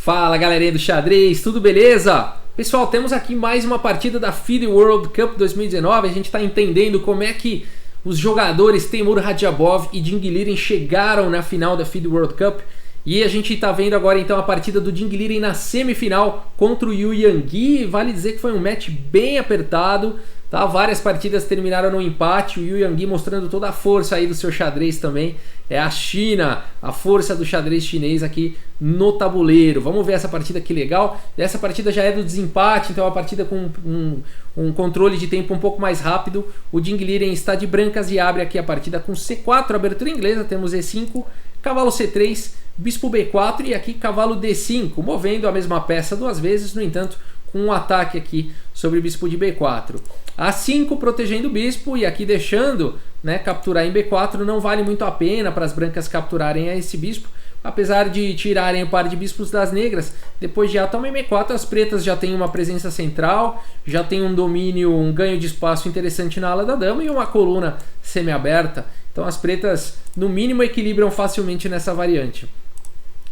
Fala galerinha do xadrez, tudo beleza? Pessoal, temos aqui mais uma partida da FIDE World Cup 2019. A gente está entendendo como é que os jogadores Teimour Radjabov e Ding Liren chegaram na final da FIDE World Cup. E a gente está vendo agora então a partida do Ding Liren na semifinal contra o Yu Yangyi. Vale dizer que foi um match bem apertado, tá? Várias partidas terminaram no empate, o Yu Yangyi mostrando toda a força aí do seu xadrez também. É a China, a força do xadrez chinês aqui no tabuleiro. Vamos ver essa partida, que legal. Essa partida já é do desempate, então é uma partida com um controle de tempo um pouco mais rápido. O Ding Liren está de brancas e abre aqui a partida com C4, abertura inglesa. Temos E5, cavalo C3, bispo B4 e aqui cavalo D5, movendo a mesma peça duas vezes, no entanto, com um ataque aqui sobre o bispo de B4. A5 protegendo o bispo e aqui deixando, né, capturar em B4. Não vale muito a pena para as brancas capturarem esse bispo, apesar de tirarem o par de bispos das negras. Depois de A toma em B4, as pretas já têm uma presença central, já tem um domínio, um ganho de espaço interessante na ala da dama e uma coluna semi-aberta. Então as pretas no mínimo equilibram facilmente nessa variante.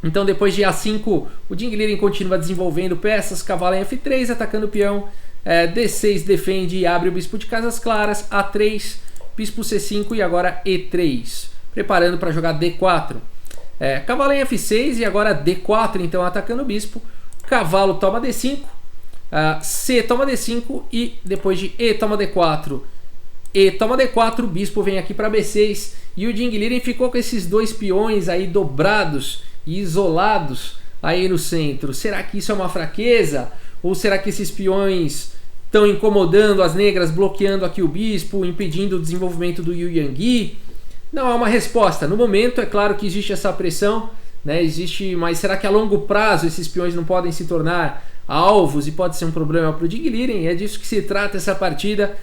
Então depois de A5, o Ding Liren continua desenvolvendo peças, cavalo em F3, atacando o peão, D6 defende e abre o bispo de casas claras, A3, bispo C5 e agora E3, preparando para jogar D4. Cavalo em F6 e agora D4, então atacando o bispo, cavalo toma D5, C toma D5 e depois de E toma D4, E toma D4, o bispo vem aqui para B6 e o Ding Liren ficou com esses dois peões aí dobrados e isolados aí no centro. Será que isso é uma fraqueza? Ou será que esses peões estão incomodando as negras, bloqueando aqui o bispo, impedindo o desenvolvimento do Yu Yangyi? Não há uma resposta. No momento é claro que existe essa pressão, né? Mas será que a longo prazo esses peões não podem se tornar alvos e pode ser um problema para o Ding Liren? É disso que se trata essa partida.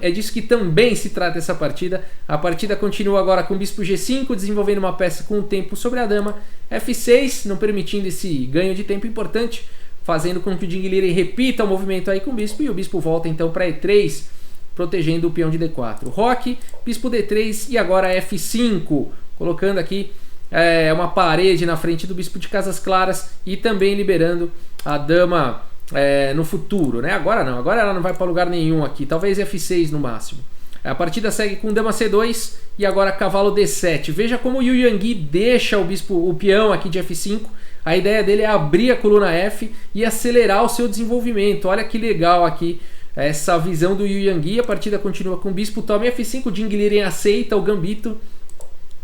É disso que também se trata essa partida. A partida continua agora com bispo G5, desenvolvendo uma peça com o tempo sobre a dama. F6, não permitindo esse ganho de tempo importante, fazendo com que o Ding Liren repita o movimento aí com o bispo. E o bispo volta então para E3, protegendo o peão de D4. Roque, bispo D3 e agora F5, colocando aqui uma parede na frente do bispo de casas claras e também liberando a dama no futuro, né? Agora não, agora ela não vai para lugar nenhum aqui, talvez F6 no máximo. A partida segue com dama C2 e agora cavalo D7. Veja como o Yu Yangyi deixa o peão aqui de F5. A ideia dele é abrir a coluna F e acelerar o seu desenvolvimento. Olha que legal aqui essa visão do Yu Yangyi. A partida continua com bispo toma em F5, o Ding Liren aceita o gambito.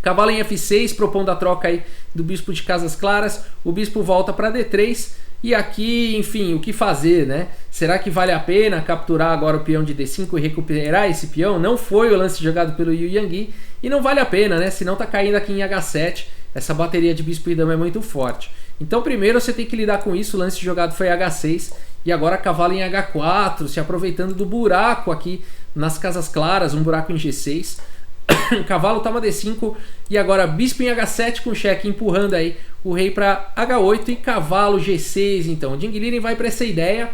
Cavalo em F6, propondo a troca aí do bispo de casas claras. O bispo volta para D3. E aqui, enfim, o que fazer, né? Será que vale a pena capturar agora o peão de D5 e recuperar esse peão? Não foi o lance jogado pelo Yu Yangyi. E não vale a pena, né? Senão tá caindo aqui em H7. Essa bateria de bispo e dama é muito forte. Então primeiro você tem que lidar com isso. O lance jogado foi H6. E agora cavalo em H4, se aproveitando do buraco aqui nas casas claras. Um buraco em G6. Cavalo toma D5 e agora bispo em H7 com cheque, empurrando aí o rei para H8 e cavalo G6. Então o Ding Liren vai para essa ideia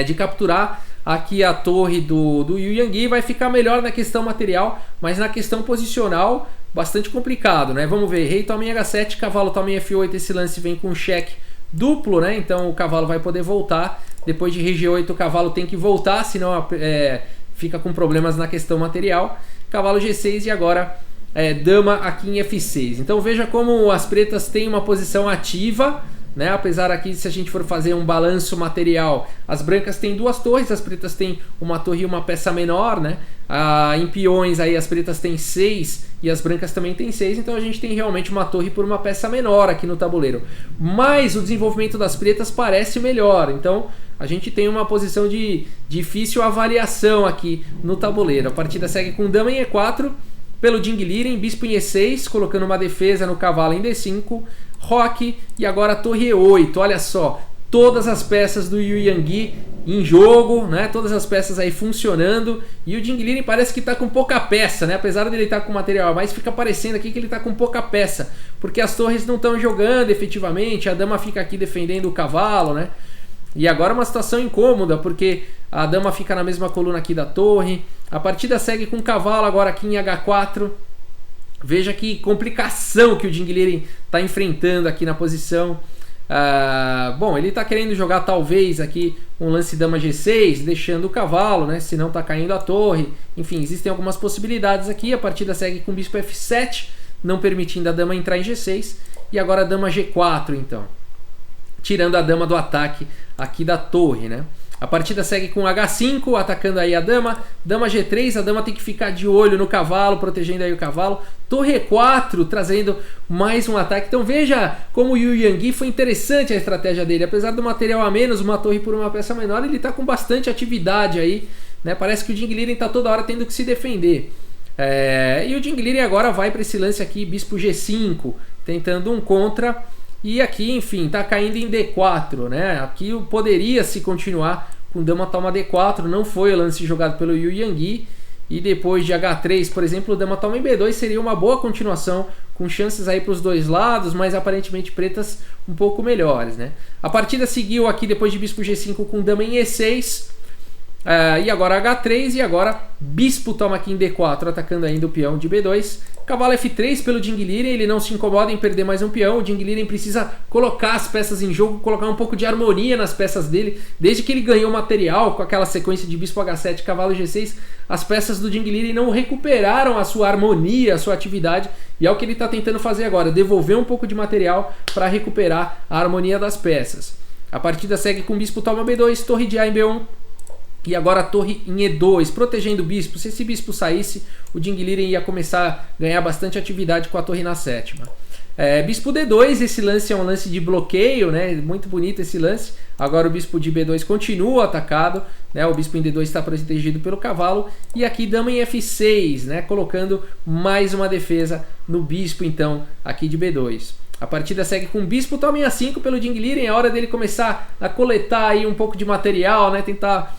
de capturar aqui a torre do Yu Yangyi. Vai ficar melhor na questão material, mas na questão posicional bastante complicado, né? Vamos ver, rei toma em H7, cavalo toma em F8. Esse lance vem com cheque duplo, né? Então o cavalo vai poder voltar. Depois de rei G8 o cavalo tem que voltar, senão fica com problemas na questão material. Cavalo G6 e agora dama aqui em F6. Então veja como as pretas têm uma posição ativa, né? Apesar aqui, se a gente for fazer um balanço material, as brancas têm duas torres, as pretas têm uma torre e uma peça menor, né? Em peões aí as pretas têm 6 e as brancas também têm 6, então a gente tem realmente uma torre por uma peça menor aqui no tabuleiro. Mas o desenvolvimento das pretas parece melhor, então a gente tem uma posição de difícil avaliação aqui no tabuleiro. A partida segue com dama em E4, pelo Ding Liren, bispo em E6, colocando uma defesa no cavalo em D5, roque e agora torre E8. Olha só, todas as peças do Yu Yangyi em jogo, né? Todas as peças aí funcionando. E o Ding Liren parece que está com pouca peça, né? Apesar de ele estar com material, mas fica parecendo aqui que ele está com pouca peça, porque as torres não estão jogando efetivamente, a dama fica aqui defendendo o cavalo, né? E agora uma situação incômoda, porque a dama fica na mesma coluna aqui da torre. A partida segue com o cavalo agora aqui em H4. Veja que complicação que o Jing Liren está enfrentando aqui na posição. Bom, ele está querendo jogar talvez aqui um lance dama G6, deixando o cavalo, né? Se não está caindo a torre. Enfim, existem algumas possibilidades aqui. A partida segue com bispo F7, não permitindo a dama entrar em G6. E agora a dama G4, então. Tirando a dama do ataque aqui da torre, né? A partida segue com H5, atacando aí a dama. Dama G3, a dama tem que ficar de olho no cavalo, protegendo aí o cavalo. Torre E4, trazendo mais um ataque. Então veja como o Yu Yangui foi interessante a estratégia dele. Apesar do material a menos, uma torre por uma peça menor, ele está com bastante atividade aí, né? Parece que o Jing Liren está toda hora tendo que se defender. E o Jing Liren agora vai para esse lance aqui, bispo G5, tentando um contra. E aqui, enfim, tá caindo em D4, né? Aqui poderia se continuar com dama toma D4, não foi o lance jogado pelo Yu Yangui. E depois de H3, por exemplo, dama toma em B2 seria uma boa continuação, com chances aí para os dois lados, mas aparentemente pretas um pouco melhores, né? A partida seguiu aqui depois de bispo G5 com dama em E6. E agora H3 e agora bispo toma aqui em D4, atacando ainda o peão de B2. Cavalo F3 pelo Jing Liren, ele não se incomoda em perder mais um peão. O Jing Liren precisa colocar as peças em jogo, colocar um pouco de harmonia nas peças dele. Desde que ele ganhou material com aquela sequência de bispo H7, cavalo G6, as peças do Jing Liren não recuperaram a sua harmonia, a sua atividade. E é o que ele está tentando fazer agora, devolver um pouco de material para recuperar a harmonia das peças. A partida segue com bispo toma B2, torre de A em B1. E agora a torre em E2, protegendo o bispo. Se esse bispo saísse, o Jing Liren ia começar a ganhar bastante atividade com a torre na sétima. Bispo D2, esse lance é um lance de bloqueio, né? Muito bonito esse lance. Agora o bispo de B2 continua atacado, né? O bispo em D2 está protegido pelo cavalo. E aqui dama em F6, né? Colocando mais uma defesa no bispo, então, aqui de B2. A partida segue com bispo toma em A5 pelo Jing Liren. É hora dele começar a coletar aí um pouco de material, né? Tentar...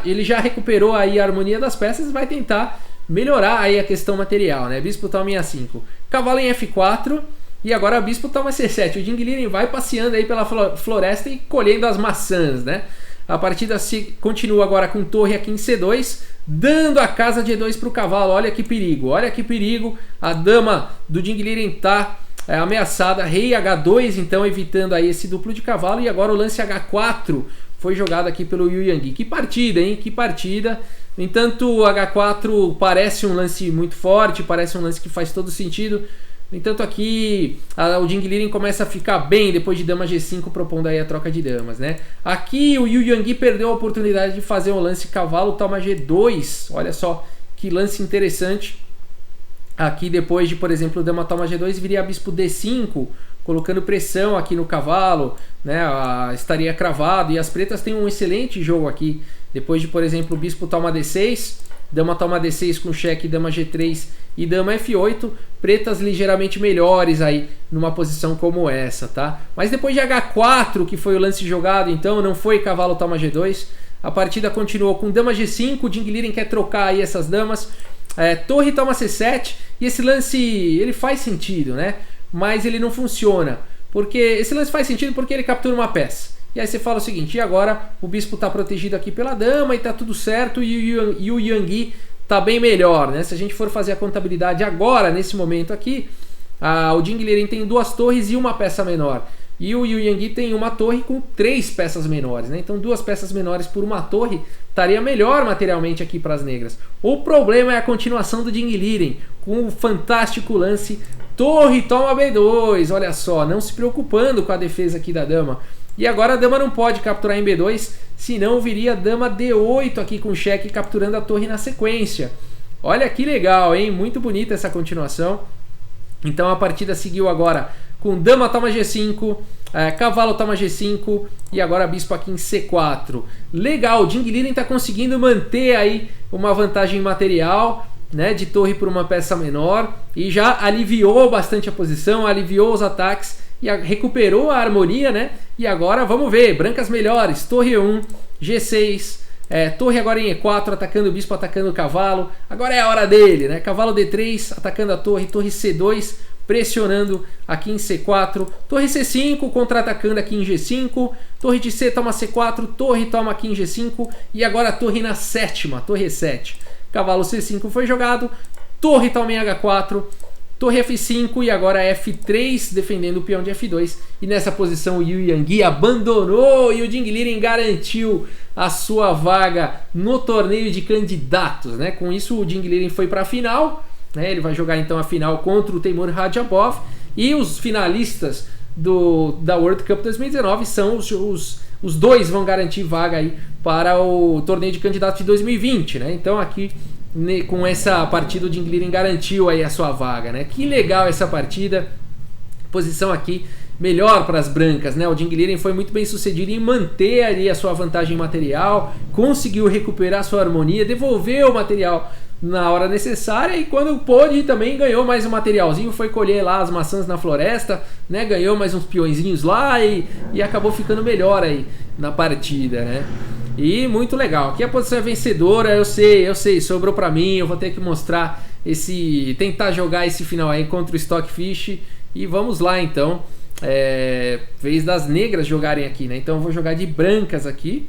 ele já recuperou aí a harmonia das peças e vai tentar melhorar aí a questão material, né? Bispo toma em A5, cavalo em F4 e agora bispo toma C7. O Jing Liren vai passeando aí pela floresta e colhendo as maçãs, né? A partida continua agora com torre aqui em C2, dando a casa de E2 para o cavalo. Olha que perigo, olha que perigo. A dama do Jing Liren está ameaçada. Rei H2, então, evitando aí esse duplo de cavalo. E agora o lance H4 foi jogado aqui pelo Yu Yangui. Que partida, hein? Que partida. No entanto, o H4 parece um lance muito forte, parece um lance que faz todo sentido. No entanto, aqui o Jing Liren começa a ficar bem depois de dama G5, propondo aí a troca de damas, né? Aqui o Yu Yangui perdeu a oportunidade de fazer um lance cavalo toma G2. Olha só que lance interessante. Aqui depois de, por exemplo, dama toma G2, viria bispo D5, colocando pressão aqui no cavalo, né? Estaria cravado. E as pretas têm um excelente jogo aqui. Depois de, por exemplo, bispo toma D6, dama toma D6 com cheque, dama G3 e dama F8, pretas ligeiramente melhores aí numa posição como essa, tá? Mas depois de H4, que foi o lance jogado, então não foi cavalo toma G2, a partida continuou com dama G5, o Jing Liren quer trocar aí essas damas, torre toma C7, e esse lance, ele faz sentido, né? Mas ele não funciona, porque esse lance faz sentido porque ele captura uma peça. E aí você fala o seguinte, e agora o bispo está protegido aqui pela dama e está tudo certo, e o Yangui está bem melhor, né? Se a gente for fazer a contabilidade agora, nesse momento aqui, o Jing Liren tem 2 torres e uma peça menor. E o Yu Yangui tem uma torre com 3 peças menores, né? Então 2 peças menores por uma torre estaria melhor materialmente aqui para as negras. O problema é a continuação do Jing Liren, com o fantástico lance torre toma B2, olha só, não se preocupando com a defesa aqui da dama. E agora a dama não pode capturar em B2, senão viria dama D8 aqui com cheque, capturando a torre na sequência. Olha que legal, hein? Muito bonita essa continuação. Então a partida seguiu agora com dama toma G5, cavalo toma G5 e agora bispo aqui em C4. Legal, o Jing Liren está conseguindo manter aí uma vantagem material, né, de torre por uma peça menor, e já aliviou bastante a posição, aliviou os ataques e recuperou a harmonia, né? E agora vamos ver, brancas melhores, torre E1, G6, torre agora em E4, atacando o bispo, atacando o cavalo. Agora é a hora dele, né? Cavalo D3, atacando a torre, torre C2, pressionando aqui em C4, torre C5, contra-atacando aqui em G5, torre de C toma C4, torre toma aqui em G5, e agora a torre na sétima, torre E7. Cavalo C5 foi jogado, Torre toma em H4, torre F5 e agora F3 defendendo o peão de F2. E nessa posição o Yu Yangui abandonou e o Ding Liren garantiu a sua vaga no torneio de candidatos, né? Com isso o Ding Liren foi para a final, né? Ele vai jogar então a final contra o Teimour Radjabov e os finalistas da World Cup 2019 são os dois vão garantir vaga aí para o torneio de candidatos de 2020, né? Então aqui com essa partida o Ding Liren garantiu aí a sua vaga, né? Que legal essa partida. Posição aqui melhor para as brancas, né? O Ding Liren foi muito bem sucedido em manter ali a sua vantagem material, conseguiu recuperar sua harmonia, devolveu o material na hora necessária e quando pôde também ganhou mais um materialzinho, foi colher lá as maçãs na floresta, né? Ganhou mais uns peõezinhos lá e acabou ficando melhor aí na partida, né? E muito legal. Aqui a posição é vencedora, eu sei, sobrou pra mim, eu vou ter que mostrar tentar jogar esse final aí contra o Stockfish e vamos lá então. Vez das negras jogarem aqui, né? Então eu vou jogar de brancas aqui.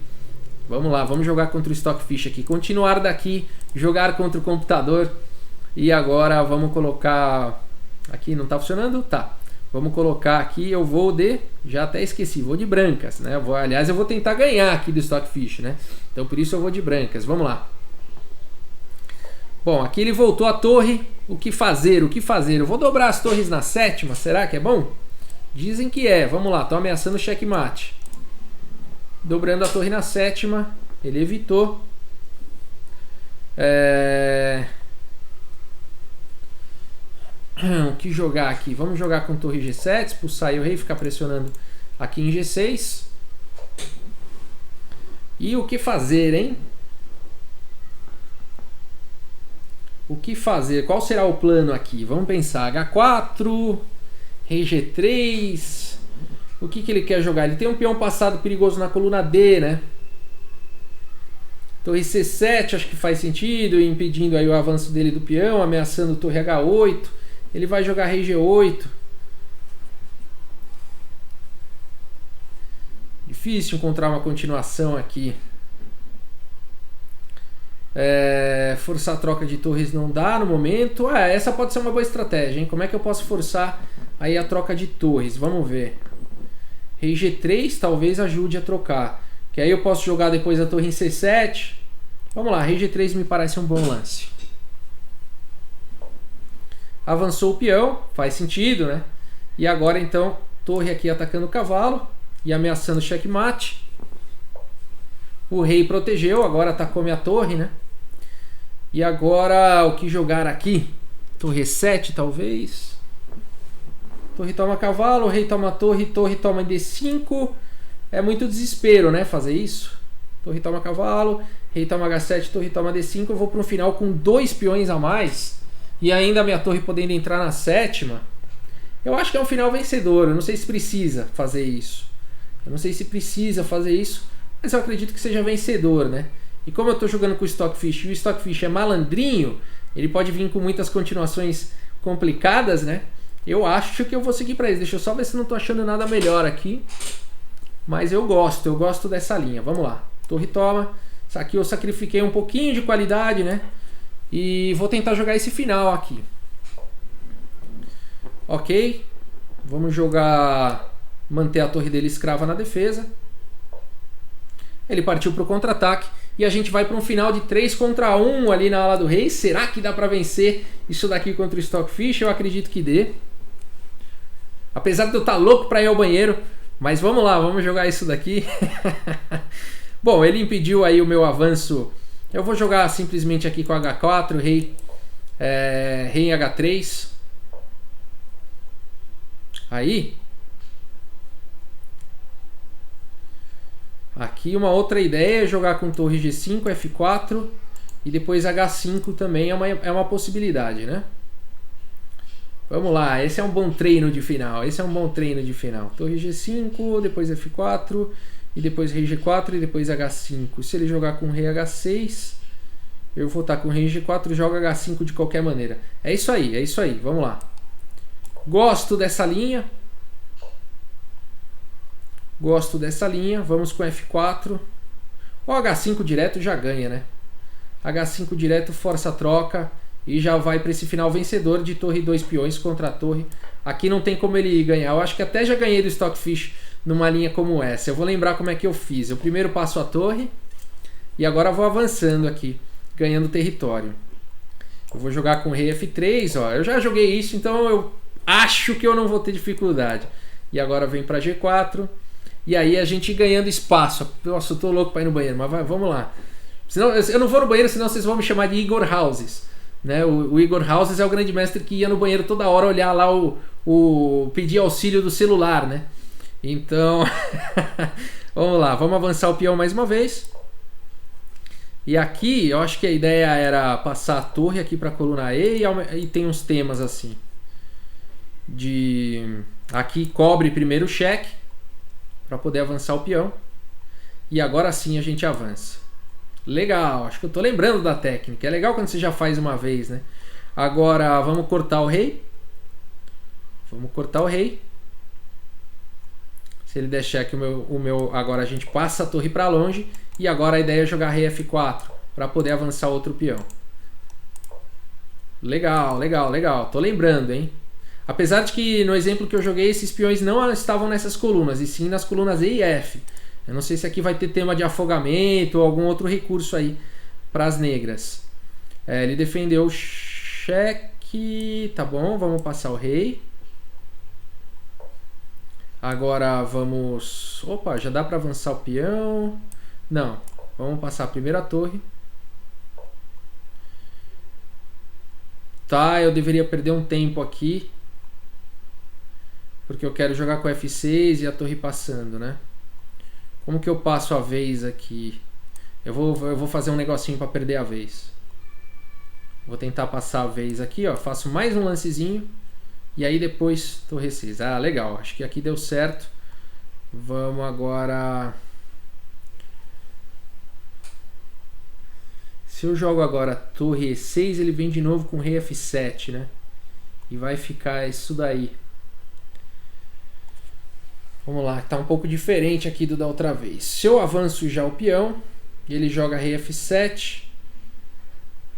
Vamos lá, vamos jogar contra o Stockfish aqui. Continuar daqui, jogar contra o computador. E agora vamos colocar... Aqui não tá funcionando? Tá. Vamos colocar aqui, eu vou de... Já até esqueci, vou de brancas, né? Aliás, eu vou tentar ganhar aqui do Stockfish, né? Então por isso eu vou de brancas. Vamos lá. Bom, aqui ele voltou a torre. O que fazer? Eu vou dobrar as torres na sétima. Será que é bom? Dizem que é. Vamos lá, tô ameaçando o checkmate. Dobrando a torre na sétima. Ele evitou. O que jogar aqui? Vamos jogar com torre G7, expulsar o rei, ficar pressionando aqui em G6. E o que fazer, hein? O que fazer? Qual será o plano aqui? Vamos pensar. H4, rei G3. O que ele quer jogar? Ele tem um peão passado perigoso na coluna D, né? Torre C7 acho que faz sentido, impedindo aí o avanço dele do peão, ameaçando torre H8. Ele vai jogar rei G8. Difícil encontrar uma continuação aqui. Forçar a troca de torres não dá no momento. Essa pode ser uma boa estratégia, hein? Como é que eu posso forçar aí a troca de torres? Vamos ver. Rei G3 talvez ajude a trocar. Que aí eu posso jogar depois a torre em C7. Vamos lá, rei G3 me parece um bom lance. Avançou o peão, faz sentido, né? E agora então, torre aqui atacando o cavalo e ameaçando o checkmate. O rei protegeu, agora atacou minha torre, né? E agora o que jogar aqui? Torre E7 talvez. Torre toma cavalo, rei toma torre, torre toma D5. É muito desespero, né? Fazer isso. Torre toma cavalo, rei toma H7, torre toma D5. Eu vou para um final com 2 peões a mais. E ainda a minha torre podendo entrar na sétima. Eu acho que é um final vencedor. Eu não sei se precisa fazer isso. Mas eu acredito que seja vencedor, né? E como eu estou jogando com o Stockfish e o Stockfish é malandrinho, ele pode vir com muitas continuações complicadas, né? Eu acho que eu vou seguir para isso. Deixa eu só ver se não estou achando nada melhor aqui. Mas eu gosto dessa linha. Vamos lá. Torre toma. Aqui eu sacrifiquei um pouquinho de qualidade, né? E vou tentar jogar esse final aqui. Ok. Vamos jogar... Manter a torre dele escrava na defesa. Ele partiu para o contra-ataque. E a gente vai para um final de 3 contra 1 ali na ala do rei. Será que dá para vencer isso daqui contra o Stockfish? Eu acredito que dê. Apesar de eu estar louco para ir ao banheiro. Mas vamos lá, vamos jogar isso daqui. Bom, ele impediu aí o meu avanço. Eu vou jogar simplesmente aqui com H4, rei em H3. Aí. Aqui uma outra ideia é jogar com torre G5, F4 e depois H5 também é uma possibilidade, né? Vamos lá, esse é um bom treino de final. Torre G5, depois F4 e depois rei G4 e depois H5. Se ele jogar com rei H6, eu vou estar com rei G4, joga H5 de qualquer maneira. É isso aí, vamos lá. Gosto dessa linha. Vamos com F4. O H5 direto já ganha, né? H5 direto força a troca e já vai para esse final vencedor de torre 2 peões contra a torre. Aqui não tem como ele ganhar. Eu acho que até já ganhei do Stockfish numa linha como essa. Eu vou lembrar como é que eu fiz. Eu primeiro passo a torre e agora vou avançando aqui, ganhando território. Eu vou jogar com rei F3, ó. Eu já joguei isso, então eu acho que eu não vou ter dificuldade. E agora vem para G4. E aí a gente ganhando espaço. Nossa, eu tô louco para ir no banheiro, mas vamos lá. Senão, eu não vou no banheiro, senão vocês vão me chamar de Igor Houses. Né? O Igor Houses é o grande mestre que ia no banheiro toda hora olhar lá pedir auxílio do celular, né? Então, vamos lá, vamos avançar o peão mais uma vez. E aqui, eu acho que a ideia era passar a torre aqui para a coluna E e tem uns temas assim. Aqui cobre primeiro o cheque para poder avançar o peão. E agora sim a gente avança. Legal, acho que eu tô lembrando da técnica. É legal quando você já faz uma vez, né? Agora vamos cortar o rei. Vamos cortar o rei. Se ele der cheque, agora a gente passa a torre para longe. E agora a ideia é jogar rei F4 para poder avançar outro peão. Legal, legal, legal. Tô lembrando, hein? Apesar de que no exemplo que eu joguei, esses peões não estavam nessas colunas, e sim nas colunas E e F. Eu não sei se aqui vai ter tema de afogamento ou algum outro recurso aí para as negras. Ele defendeu o cheque. Tá bom, vamos passar o rei. Agora vamos... Opa, já dá para avançar o peão. Não, vamos passar a primeira torre. Tá, eu deveria perder um tempo aqui. Porque eu quero jogar com F6 e a torre passando, né? Como que eu passo a vez aqui? Eu vou fazer um negocinho para perder a vez. Vou tentar passar a vez aqui, ó. Faço mais um lancezinho. E aí depois torre 6. Ah, legal. Acho que aqui deu certo. Vamos agora... Se eu jogo agora torre E6, ele vem de novo com rei F7, né? E vai ficar isso daí. Vamos lá, tá um pouco diferente aqui do da outra vez. Se eu avanço já o peão, ele joga rei F7,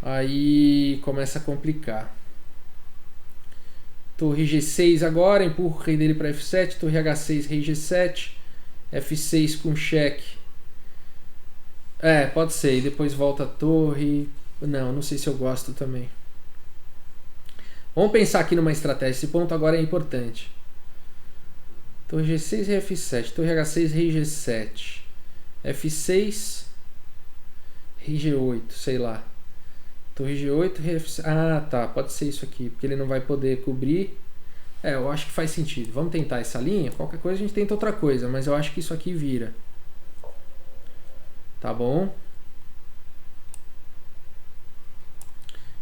aí começa a complicar. Torre G6 agora, empurro o rei dele para F7, torre H6, rei G7, F6 com cheque. Pode ser, e depois volta a torre. Não sei se eu gosto também. Vamos pensar aqui numa estratégia, esse ponto agora é importante. Torre G6, rei F7, torre H6, rei G7, F6, rei G8, sei lá. Torre G8, rei F7. Ah, tá, pode ser isso aqui, porque ele não vai poder cobrir. Eu acho que faz sentido. Vamos tentar essa linha, qualquer coisa a gente tenta outra coisa, mas eu acho que isso aqui vira. Tá bom.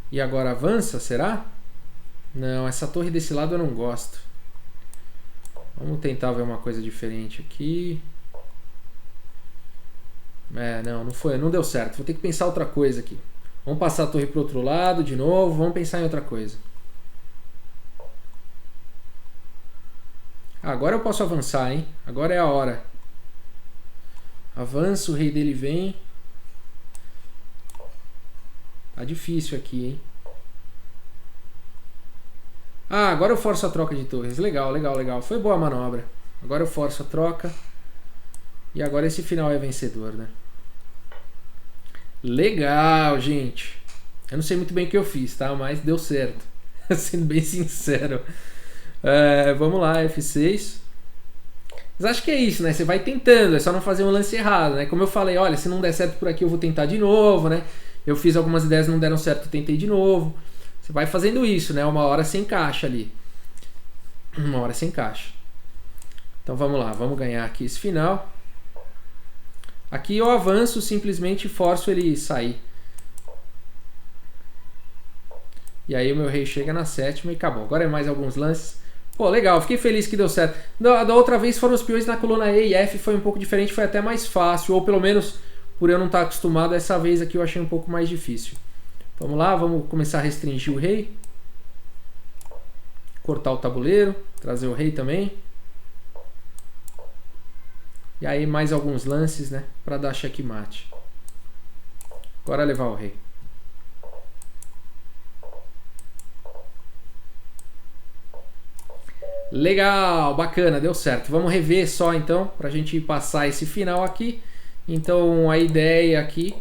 E agora avança, será? Não, essa torre desse lado eu não gosto. Vamos tentar ver uma coisa diferente aqui. Não deu certo. Vou ter que pensar outra coisa aqui. Vamos passar a torre para o outro lado de novo. Vamos pensar em outra coisa. Agora eu posso avançar, hein? Agora é a hora. Avança, o rei dele vem. Tá difícil aqui, hein? Agora eu forço a troca de torres. Legal, legal, legal. Foi boa a manobra. Agora eu forço a troca. E agora esse final é vencedor, né? Legal, gente. Eu não sei muito bem o que eu fiz, tá? Mas deu certo. Sendo bem sincero. Vamos lá, F6. Mas acho que é isso, né? Você vai tentando. É só não fazer um lance errado, né? Como eu falei, olha, se não der certo por aqui eu vou tentar de novo, né? Eu fiz algumas ideias, não deram certo, eu tentei de novo. Você vai fazendo isso, né? Uma hora você encaixa ali. Uma hora você encaixa. Então vamos lá, vamos ganhar aqui esse final. Aqui eu avanço, simplesmente forço ele sair. E aí o meu rei chega na sétima e acabou. Agora é mais alguns lances. Pô, legal, fiquei feliz que deu certo. Da outra vez foram os peões na coluna E e F, foi um pouco diferente, foi até mais fácil. Ou pelo menos, por eu não estar acostumado, essa vez aqui eu achei um pouco mais difícil. Vamos lá, vamos começar a restringir o rei. Cortar o tabuleiro, trazer o rei também. E aí mais alguns lances, né, para dar checkmate. Agora levar o rei. Legal, bacana, deu certo. Vamos rever só então, pra gente passar esse final aqui. Então a ideia aqui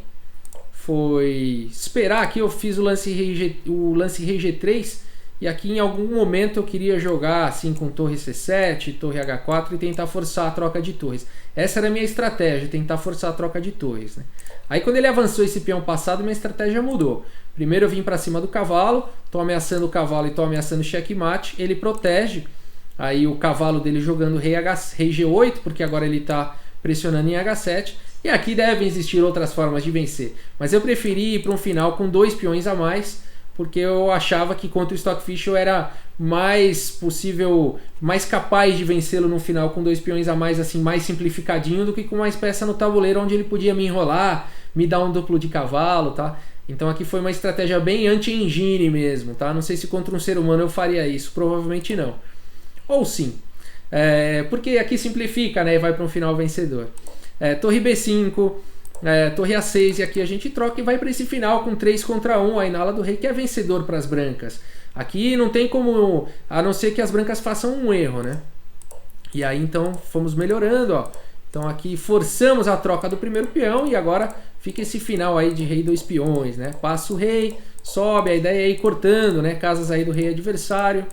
foi esperar aqui, eu fiz o lance rei G3 e aqui em algum momento eu queria jogar assim com torre C7, torre H4 e tentar forçar a troca de torres. Essa era a minha estratégia, tentar forçar a troca de torres, né? Aí quando ele avançou esse peão passado, minha estratégia mudou. Primeiro eu vim para cima do cavalo, tô ameaçando o cavalo e tô ameaçando o checkmate, ele protege. Aí o cavalo dele jogando rei G8, porque agora ele está pressionando em H7. E aqui devem existir outras formas de vencer. Mas eu preferi ir para um final com 2 peões a mais, porque eu achava que contra o Stockfish eu era mais possível, mais capaz de vencê-lo no final com 2 peões a mais, assim, mais simplificadinho, do que com mais peça no tabuleiro, onde ele podia me enrolar, me dar um duplo de cavalo, tá? Então aqui foi uma estratégia bem anti-engine mesmo, tá? Não sei se contra um ser humano eu faria isso, provavelmente não. Ou sim, porque aqui simplifica, né? E vai para um final vencedor. Torre B5, torre A6, e aqui a gente troca e vai para esse final com 3 contra 1, aí na ala do rei, que é vencedor para as brancas. Aqui não tem como, a não ser que as brancas façam um erro, né? E aí então fomos melhorando, ó. Então aqui forçamos a troca do primeiro peão e agora fica esse final aí de rei 2 peões, né? Passa o rei, sobe, a ideia é ir cortando, né? Casas aí do rei adversário.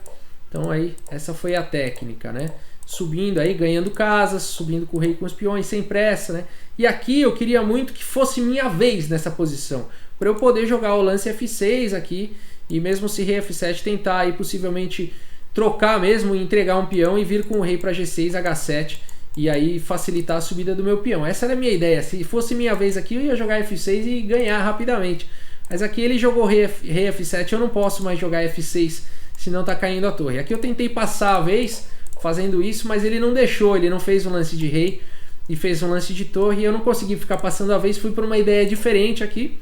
Então aí essa foi a técnica, né? Subindo aí, ganhando casas, subindo com o rei com os peões, sem pressa, né? E aqui eu queria muito que fosse minha vez nessa posição, para eu poder jogar o lance F6 aqui, e mesmo se rei F7 tentar aí possivelmente trocar mesmo, entregar um peão e vir com o rei para G6, H7, e aí facilitar a subida do meu peão. Essa era a minha ideia. Se fosse minha vez aqui, eu ia jogar F6 e ganhar rapidamente. Mas aqui ele jogou rei F7, eu não posso mais jogar F6, senão tá caindo a torre. Aqui eu tentei passar a vez fazendo isso, mas ele não deixou, ele não fez um lance de rei e fez um lance de torre, e eu não consegui ficar passando a vez, fui por uma ideia diferente aqui.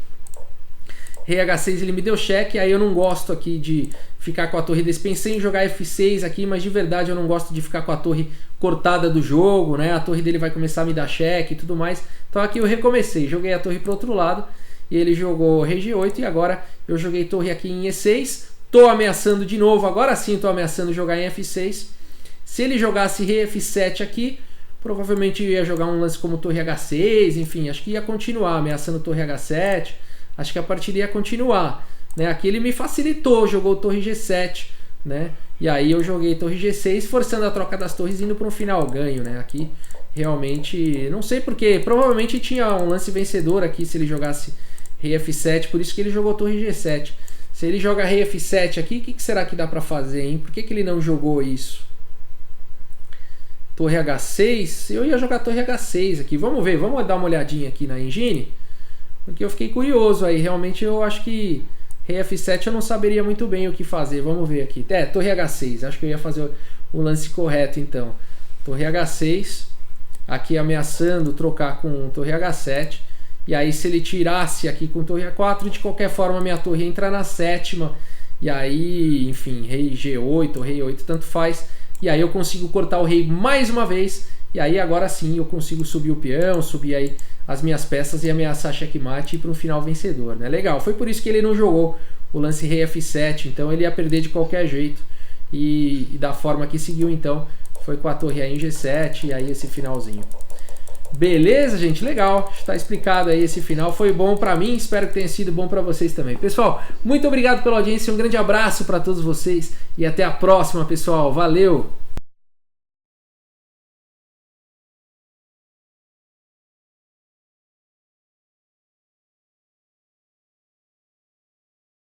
Rei H6 ele me deu cheque, aí eu não gosto aqui de ficar com a torre desse. Pensei em jogar F6 aqui, mas de verdade eu não gosto de ficar com a torre cortada do jogo, né? A torre dele vai começar a me dar cheque e tudo mais. Então aqui eu recomecei, joguei a torre para o outro lado, e ele jogou rei G8, e agora eu joguei torre aqui em E6. Tô ameaçando de novo, agora sim tô ameaçando jogar em F6. Se ele jogasse rei F7 aqui, provavelmente ia jogar um lance como torre H6, enfim, acho que ia continuar ameaçando torre H7, acho que a partida ia continuar, né? Aqui ele me facilitou, jogou torre G7, né? E aí eu joguei torre G6, forçando a troca das torres, indo para um final ganho, né? Aqui realmente, não sei porque, provavelmente tinha um lance vencedor aqui se ele jogasse rei F7, por isso que ele jogou torre G7. Se ele joga rei F7 aqui, o que será que dá para fazer, hein? Por que ele não jogou isso? Torre H6, eu ia jogar torre H6 aqui, vamos ver, vamos dar uma olhadinha aqui na engine, porque eu fiquei curioso aí, realmente eu acho que rei F7 eu não saberia muito bem o que fazer, vamos ver aqui, torre H6, acho que eu ia fazer o lance correto então, torre H6, aqui ameaçando trocar com torre H7, e aí se ele tirasse aqui com torre A4, de qualquer forma minha torre ia entrar na sétima, e aí, enfim, rei G8 ou rei 8, tanto faz. E aí eu consigo cortar o rei mais uma vez. E aí agora sim eu consigo subir o peão, subir aí as minhas peças e ameaçar checkmate e ir para um final vencedor, né? Legal, foi por isso que ele não jogou o lance rei F7. Então ele ia perder de qualquer jeito. E da forma que seguiu então, foi com a torre aí em G7 e aí esse finalzinho. Beleza, gente? Legal. Está explicado aí esse final. Foi bom para mim, espero que tenha sido bom para vocês também. Pessoal, muito obrigado pela audiência, um grande abraço para todos vocês e até a próxima, pessoal. Valeu!